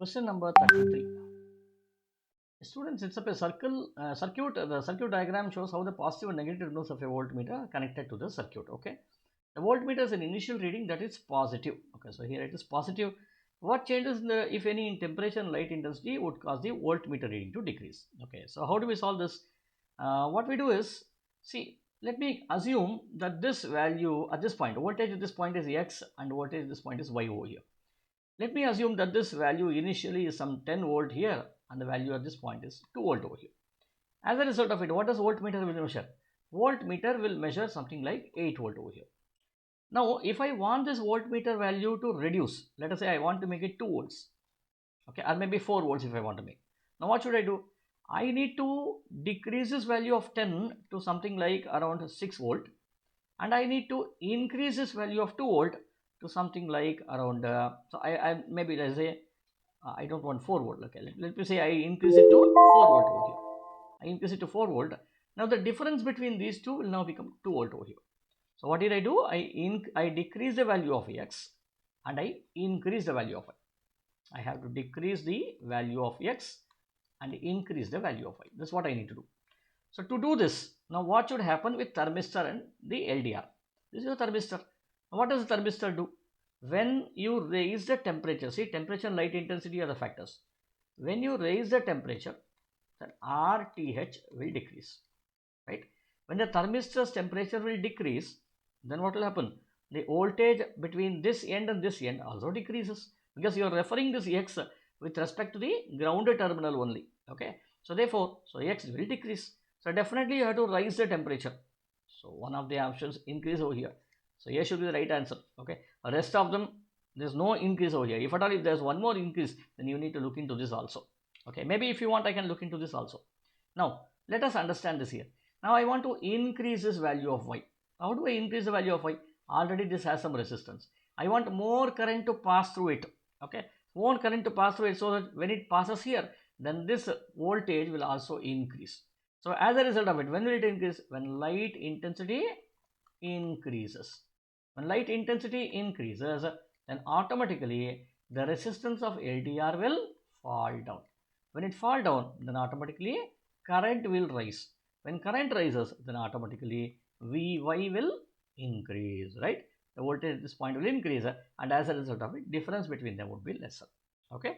Question number 33. Students, it's up a circuit. The circuit diagram shows how the positive and negative terminals of a voltmeter are connected to the circuit. Okay. The voltmeter is an initial reading that is positive. Okay. So here it is positive. What changes, if any, in temperature and light intensity would cause the voltmeter reading to decrease. Okay. So how do we solve this? What we do is, see, let me assume that this value at this point, voltage at this point is X and voltage at this point is Y over here. Let me assume that this value initially is some 10 volt here and the value at this point is 2 volt over here. As a result of it, what does voltmeter will measure? Voltmeter will measure something like 8 volt over here. Now, if I want this voltmeter value to reduce, let us say I want to make it 2 volts, okay, or maybe 4 volts if I want to make. Now, what should I do? I need to decrease this value of 10 to something like around 6 volt, and I need to increase this value of 2 volt to something like around, so I maybe let's say I don't want 4 volt. Okay, let me say I increase it to 4 volt over here. I increase it to 4 volt. Now the difference between these two will now become 2 volt over here. So what did I do? I decrease the value of X and I increase the value of Y. I have to decrease the value of X and increase the value of Y. That's what I need to do. So to do this, now what should happen with thermistor and the LDR? This is a thermistor. What does the thermistor do? When you raise the temperature, see, temperature and light intensity are the factors. When you raise the temperature, then RTH will decrease, right? When the thermistor's temperature will decrease, then what will happen? The voltage between this end and this end also decreases, because you are referring this X with respect to the grounded terminal only, okay? So therefore, so X will decrease. So definitely you have to raise the temperature. So one of the options increase over here. So here should be the right answer. Okay. The rest of them, there's no increase over here. If at all, if there's one more increase, then you need to look into this also. Okay. Maybe if you want, I can look into this also. Now, let us understand this here. Now, I want to increase this value of Y. How do I increase the value of Y? Already this has some resistance. I want more current to pass through it. Okay. More current to pass through it, so that when it passes here, then this voltage will also increase. So as a result of it, when will it increase? When light intensity increases. When light intensity increases, then automatically the resistance of LDR will fall down. When it fall down, then automatically current will rise. When current rises, then automatically Vy will increase, right? The voltage at this point will increase, and as a result of it, difference between them would be lesser. Okay.